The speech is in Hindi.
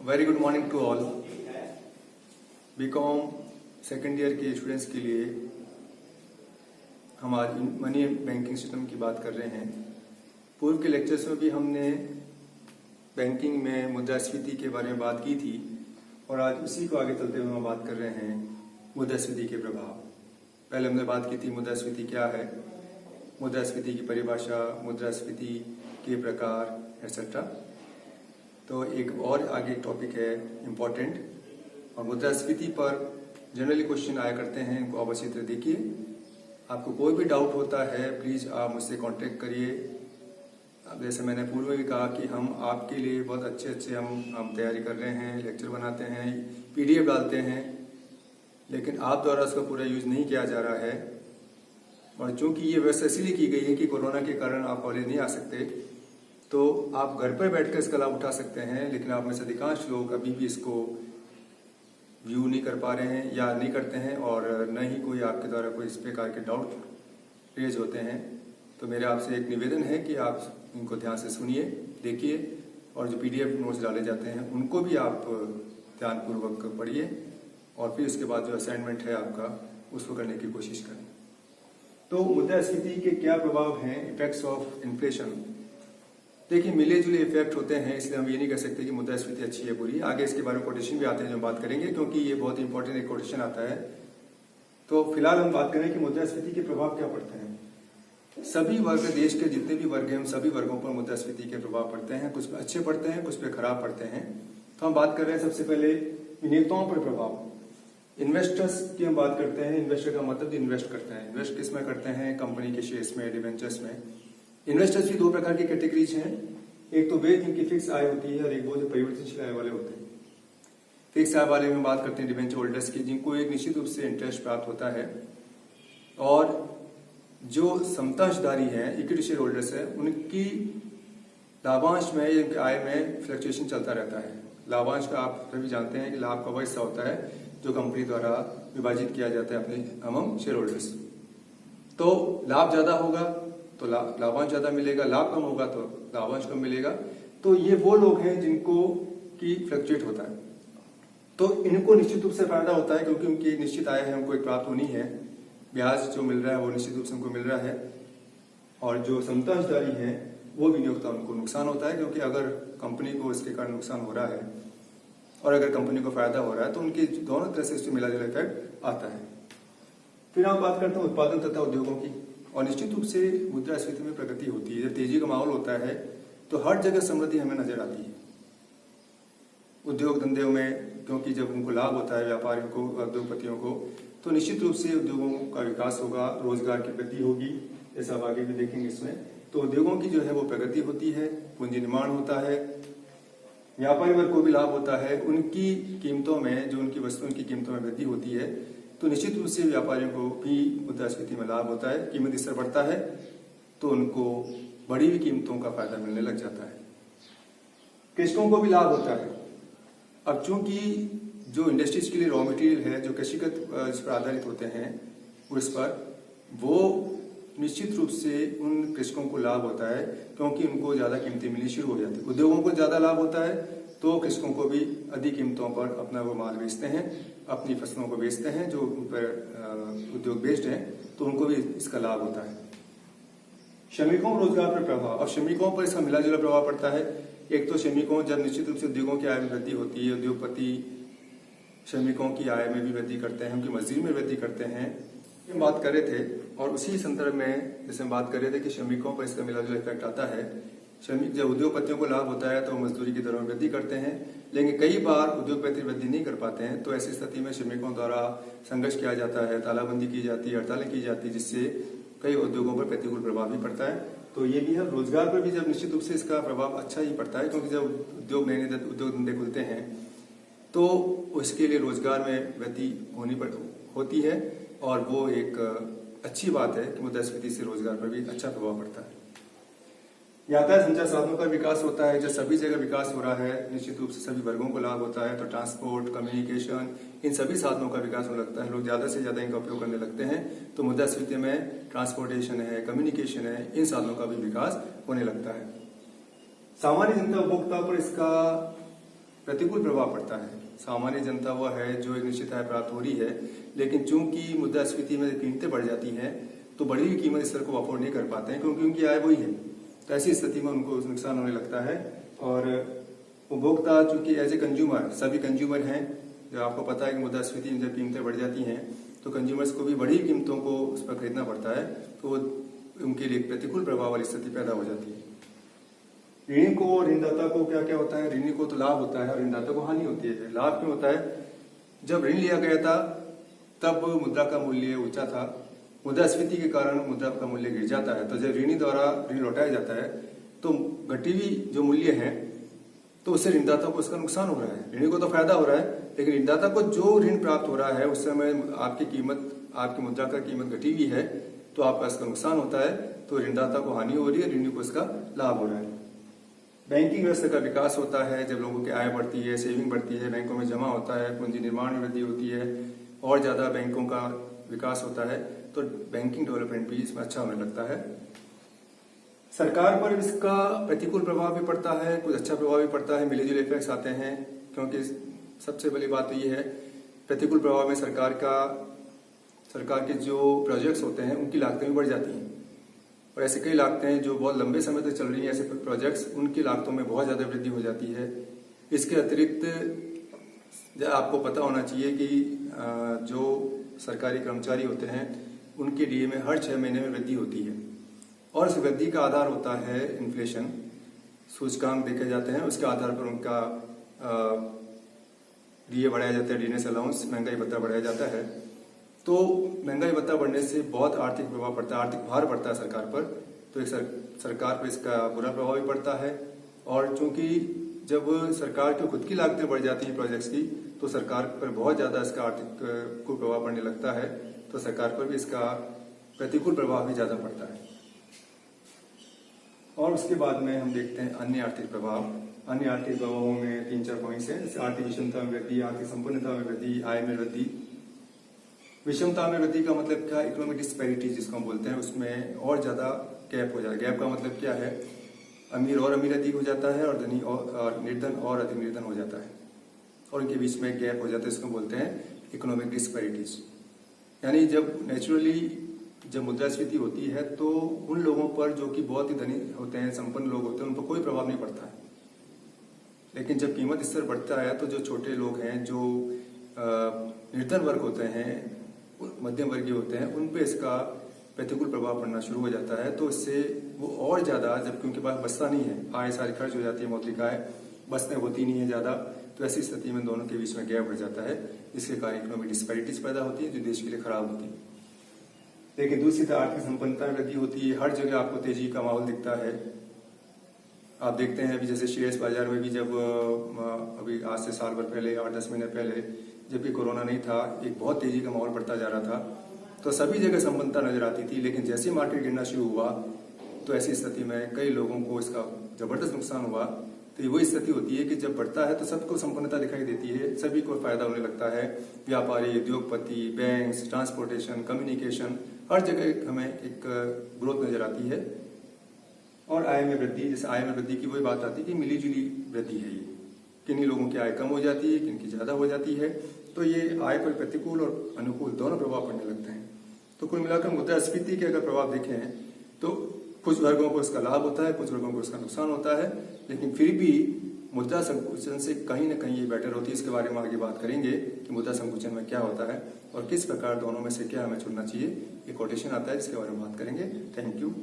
Very good morning to all. B Com second year के स्टूडेंट्स के लिए हम आज मनी बैंकिंग सिस्टम की बात कर रहे हैं। पूर्व के लेक्चर्स में भी हमने बैंकिंग में मुद्रास्फीति के बारे में बात की थी और आज उसी को आगे चलते हुए हम बात कर रहे हैं मुद्रास्फीति के प्रभाव। पहले हमने बात की थी मुद्रास्फीति क्या है, मुद्रास्फीति की परिभाषा, मुद्रास्फीति के प्रकार एक्सेट्रा। तो एक और आगे टॉपिक है इम्पोर्टेंट, और मुद्रास्फीति पर जनरली क्वेश्चन आया करते हैं, इनको अवश्य तरह देखिए। आपको कोई भी डाउट होता है प्लीज़ आप मुझसे कांटेक्ट करिए। अब जैसे मैंने पूर्व में भी कहा कि हम आपके लिए बहुत अच्छे हम तैयारी कर रहे हैं, लेक्चर बनाते हैं, पीडीएफ डालते हैं, लेकिन आप द्वारा उसका पूरा यूज नहीं किया जा रहा है। और चूंकि ये व्यवस्था इसलिए की गई है कि कोरोना के कारण आप कॉलेज नहीं आ सकते, तो आप घर पर बैठकर इसका लाभ उठा सकते हैं, लेकिन आप में से अधिकांश लोग अभी भी इसको व्यू नहीं कर पा रहे हैं या नहीं करते हैं, और न ही कोई आपके द्वारा कोई इस प्रकार के डाउट रेज होते हैं। तो मेरे आपसे एक निवेदन है कि आप इनको ध्यान से सुनिए, देखिए, और जो पीडीएफ नोट्स डाले जाते हैं उनको भी आप ध्यानपूर्वक पढ़िए, और फिर उसके बाद जो असाइनमेंट है आपका उसको करने की कोशिश करें। तो मुद्रास्फीति के क्या प्रभाव हैं, इफेक्ट्स ऑफ इन्फ्लेशन। देखिए, मिले जुले इफेक्ट होते हैं, इसलिए हम ये नहीं कह सकते कि मुद्रास्फीति अच्छी है बुरी। आगे इसके बारे में कोटेशन भी आते हैं जो हम बात करेंगे, क्योंकि ये बहुत इंपॉर्टेंट एक कोटेशन आता है। तो फिलहाल हम बात करें कि मुद्रास्फीति के प्रभाव क्या पड़ते हैं। सभी वर्ग, देश के जितने भी वर्ग हैं उन सभी वर्गों पर मुद्रास्फीति के प्रभाव पड़ते हैं। कुछ पे अच्छे पड़ते हैं, कुछ पे खराब पड़ते हैं। तो हम बात कर रहे हैं सबसे पहले विनियोक्ताओं पर प्रभाव। इन्वेस्टर्स की हम बात करते हैं। इन्वेस्टर का मतलब इन्वेस्ट करते हैं। इन्वेस्ट किस में करते हैं? कंपनी के शेयर्स में, डिवेंचर्स में। इन्वेस्टर्स भी दो प्रकार की कैटेगरीज हैं। एक तो वे जिनकी फिक्स आय होती है और एक वो जो परिवर्तनशील आय वाले होते हैं। फिक्स आय वाले में बात करते हैं डिवेंचर होल्डर्स की, जिनको एक निश्चित रूप से इंटरेस्ट प्राप्त होता है, और जो समतांशधारी हैं, इक्विटी शेयर होल्डर्स है, उनकी लाभांश में, इनकी आय में फ्लक्चुएशन चलता रहता है। लाभांश का आप सभी जानते हैं कि लाभ का वह हिस्सा होता है जो कंपनी द्वारा विभाजित किया जाता है अपने अमंग शेयर होल्डर्स। तो लाभ ज्यादा होगा तो लाभांश ज्यादा मिलेगा, लाभ कम होगा तो लाभांश कम मिलेगा। तो ये वो लोग हैं जिनको की फ्लक्चुएट होता है, तो इनको निश्चित रूप से फायदा होता है, क्योंकि उनकी निश्चित आय है, उनको एक प्राप्त होनी है। ब्याज जो मिल रहा है वो निश्चित रूप से उनको मिल रहा है, और जो समतांशधारी है वो विनियोक्ता, उनको नुकसान होता है, क्योंकि अगर कंपनी को इसके कारण नुकसान हो रहा है और अगर कंपनी को फायदा हो रहा है तो उनके दोनों तरह से इससे मिला जुला इफेक्ट आता है। फिर हम बात करते हैं उत्पादन तथा उद्योगों की, और निश्चित रूप से मुद्रास्फीति में प्रगति होती है। जब तेजी का माहौल होता है तो हर जगह समृद्धि हमें नजर आती है। उद्योग धंधों में, क्योंकि जब उनको लाभ होता है व्यापारियों को, उद्योगपतियों को, तो निश्चित रूप से उद्योगों का विकास होगा, रोजगार की वृद्धि होगी, जैसा आप आगे भी देखेंगे इसमें। तो उद्योगों की जो है वो प्रगति होती है, पूंजी निर्माण होता है, व्यापारी वर्ग को भी लाभ होता है, उनकी कीमतों में, जो उनकी वस्तुओं की कीमतों में वृद्धि होती है, तो निश्चित रूप से व्यापारियों को भी मुद्रास्फीति में लाभ होता है। कीमत स्तर बढ़ता है तो उनको बड़ी हुई कीमतों का फायदा मिलने लग जाता है। कृषकों को भी लाभ होता है। अब चूंकि जो इंडस्ट्रीज के लिए रॉ मटेरियल है, जो कृषिगत इस पर आधारित होते हैं, उस पर वो निश्चित रूप से उन कृषकों को लाभ होता है, क्योंकि उनको ज्यादा कीमतें मिलनी शुरू हो जाती है। उद्योगों को ज्यादा लाभ होता है तो कृषकों को भी अधिक कीमतों पर अपना वो माल बेचते हैं, अपनी फसलों को बेचते हैं, जो उन पर उद्योग बेस्ड हैं, तो उनको भी इसका लाभ होता है। श्रमिकों रोजगार पर प्रभाव। अब श्रमिकों पर इसका मिला जुला प्रभाव पड़ता है। एक तो श्रमिकों, जब निश्चित रूप से उद्योगों की आय में वृद्धि होती है, उद्योगपति श्रमिकों की आय में भी वृद्धि करते हैं, उनकी मजदूरी में वृद्धि करते हैं, हम बात कर रहे थे। और उसी संदर्भ में जैसे हम बात कर रहे थे कि श्रमिकों पर इसका मिला जुला इफेक्ट आता है। श्रमिक, जब उद्योगपतियों को लाभ होता है तो मजदूरी की दरों में वृद्धि करते हैं, लेकिन कई बार उद्योगपति वृद्धि नहीं कर पाते हैं, तो ऐसी स्थिति में श्रमिकों द्वारा संघर्ष किया जाता है, तालाबंदी की जाती है, हड़तालें की जाती है, जिससे कई उद्योगों पर प्रतिकूल प्रभाव भी पड़ता है। तो ये भी है। रोजगार पर भी जब निश्चित रूप से इसका प्रभाव अच्छा ही पड़ता है, क्योंकि जब नए उद्योग धंधे खुलते हैं तो उसके लिए रोजगार में वृद्धि होती है, और वो एक अच्छी बात है कि मुद्रास्फीति से रोजगार पर भी अच्छा प्रभाव पड़ता है। यातायात संचार साधनों का विकास होता है। जब सभी जगह विकास हो रहा है, निश्चित रूप से सभी वर्गों को लाभ होता है, तो ट्रांसपोर्ट, कम्युनिकेशन, इन सभी साधनों का विकास होने लगता है, लोग ज्यादा से ज्यादा इनका उपयोग करने लगते हैं। तो मुद्रास्फीति में ट्रांसपोर्टेशन है, कम्युनिकेशन है, इन साधनों का भी विकास होने लगता है। सामान्य जनता उपभोक्ता पर इसका प्रतिकूल प्रभाव पड़ता है। सामान्य जनता वह है जो एक निश्चित आय प्राप्त हो रही है, लेकिन चूंकि मुद्रास्फीति में कीमतें बढ़ जाती हैं तो बढ़ी हुई कीमत स्तर को अफोर्ड नहीं कर पाते हैं, क्योंकि उनकी आय वही है। तो ऐसी स्थिति में उनको नुकसान होने लगता है। और उपभोक्ता चूंकि एज ए कंज्यूमर, सभी कंज्यूमर हैं, जो आपको पता है कि मुद्रास्फीति में जब कीमतें बढ़ जाती हैं तो कंज्यूमर्स को भी बड़ी कीमतों को उस पर खरीदना पड़ता है, तो उनके लिए प्रतिकूल प्रभाव वाली स्थिति पैदा हो जाती है। ऋणी को और ऋणदाता को क्या क्या होता है? ऋणी को तो लाभ होता है और ऋणदाता को हानि होती है। लाभ क्यों होता है? जब ऋण लिया गया था तब मुद्रा का मूल्य ऊंचा था, मुद्रास्फीति के कारण मुद्रा का मूल्य गिर जाता है। तो जब ऋणी द्वारा ऋण लौटाया जाता है तो घटी हुई जो मूल्य है तो उससे ऋणदाता को उसका नुकसान हो रहा है। ऋणी को तो फायदा हो रहा है, लेकिन ऋणदाता को जो ऋण प्राप्त हो रहा है उस समय आपकी मुद्रा का कीमत घटी हुई है तो आपका इसका नुकसान होता है। तो ऋणदाता को हानि हो रही है, ऋणी को इसका लाभ हो रहा है। बैंकिंग व्यवस्था का विकास होता है जब लोगों की आय बढ़ती है, सेविंग बढ़ती है, बैंकों में जमा होता है, पूंजी निर्माण में वृद्धि होती है और ज्यादा बैंकों का विकास होता है, तो बैंकिंग डेवलपमेंट भी इसमें अच्छा होने लगता है। सरकार पर इसका प्रतिकूल प्रभाव भी पड़ता है, कुछ अच्छा प्रभाव भी पड़ता है, मिले जुले इफेक्ट्स आते हैं। क्योंकि सबसे बड़ी बात तो ये है, प्रतिकूल प्रभाव में सरकार के जो प्रोजेक्ट्स होते हैं उनकी लागतें भी बढ़ जाती हैं। और ऐसे कई लागतें हैं जो बहुत लंबे समय तक चल रही हैं, ऐसे प्रोजेक्ट्स, उनकी लागतों में बहुत ज्यादा वृद्धि हो जाती है। इसके अतिरिक्त आपको पता होना चाहिए कि जो सरकारी कर्मचारी होते हैं उनके डीए में हर 6 महीने में वृद्धि होती है और उस वृद्धि का आधार होता है इन्फ्लेशन। सूचकांक देखे जाते हैं, उसके आधार पर उनका डीए बढ़ाया जाता है, डीएनएस अलाउंस, महंगाई भत्ता बढ़ाया जाता है। तो महंगाई भत्ता बढ़ने से बहुत आर्थिक प्रभाव पड़ता है, आर्थिक भार पड़ता है सरकार पर। तो एक सरकार पर इसका बुरा प्रभाव भी पड़ता है। और चूंकि जब सरकार की खुद की लागतें बढ़ जाती हैं प्रोजेक्ट्स की, तो सरकार पर बहुत ज्यादा इसका आर्थिक को प्रभाव पड़ने लगता है। तो सरकार पर भी इसका प्रतिकूल प्रभाव भी ज्यादा पड़ता है। और उसके बाद में हम देखते हैं अन्य आर्थिक प्रभाव। अन्य आर्थिक प्रभावों में 3-4 पॉइंट्स हैं, जैसे आर्थिक विषमता में वृद्धि, आर्थिक संपन्नता में वृद्धि, आय में वृद्धि। विषमता में वृद्धि का मतलब क्या? इकोनॉमिक डिस्पैरिटी जिसको हम बोलते हैं, उसमें और ज्यादा गैप हो जाता है। गैप का मतलब क्या है? अमीर और अमीर अधिक हो जाता है और धनी और निर्धन और अधिक निर्धन हो जाता है, और उनके बीच में गैप हो जाता है। इसको बोलते हैं इकोनॉमिक डिस्पैरिटीज। यानी जब नेचुरली जब मुद्रास्फीति होती है तो उन लोगों पर जो कि बहुत ही धनी होते हैं, संपन्न लोग होते हैं, उन पर कोई प्रभाव नहीं पड़ता है। लेकिन जब कीमत स्तर बढ़ता है तो जो छोटे लोग हैं, जो निर्धन वर्ग होते हैं, मध्यम वर्गीय होते हैं, उन पे इसका प्रतिकूल प्रभाव पड़ना शुरू हो जाता है। तो इससे वो और ज्यादा, जबकि उनके पास बचता नहीं है, आय सारी खर्च हो जाती है, मौद्रिक आय बचने होती नहीं है ज्यादा, तो ऐसी स्थिति में दोनों के बीच में गैप बढ़ जाता है, जिसके कारण इकोनॉमिक डिस्पैरिटीज पैदा होती है जो देश के लिए खराब होती है। लेकिन दूसरी तरफ आर्थिक संपन्नता में वृद्धि होती है। हर जगह आपको तेजी का माहौल दिखता है। आप देखते हैं अभी जैसे शेयर्स बाजार में भी जब अभी आज से साल भर पहले, 8-10 महीने पहले, जब भी कोरोना नहीं था, एक बहुत तेजी का माहौल बढ़ता जा रहा था, तो सभी जगह संपन्नता नजर आती थी। लेकिन जैसे ही मार्केट गिरना शुरू हुआ तो ऐसी स्थिति में कई लोगों को इसका जबरदस्त नुकसान हुआ। तो वही स्थिति होती है कि जब बढ़ता है तो सबको संपन्नता दिखाई देती है, सभी को फायदा होने लगता है। व्यापारी, उद्योगपति, बैंक्स, ट्रांसपोर्टेशन, कम्युनिकेशन, हर जगह हमें एक ग्रोथ नजर आती है। और आय में वृद्धि, जैसे आय में वृद्धि की वही बात आती है कि मिली जुली वृद्धि है ये, किन्हीं लोगों की आय कम हो जाती है, किनकी ज्यादा हो जाती है। तो ये आय पर प्रतिकूल और अनुकूल दोनों प्रभाव पड़ने लगते हैं। तो कुल मिलाकर मुद्रास्फीति के अगर प्रभाव देखें तो कुछ वर्गों को इसका लाभ होता है, कुछ वर्गों को इसका नुकसान होता है, लेकिन फिर भी मुद्रा संकुचन से कहीं ना कहीं ये बेटर होती है। इसके बारे में आगे बात करेंगे कि मुद्रा संकुचन में क्या होता है और किस प्रकार दोनों में से क्या हमें चुनना चाहिए। एक कोटेशन आता है जिसके बारे में बात करेंगे। Thank you.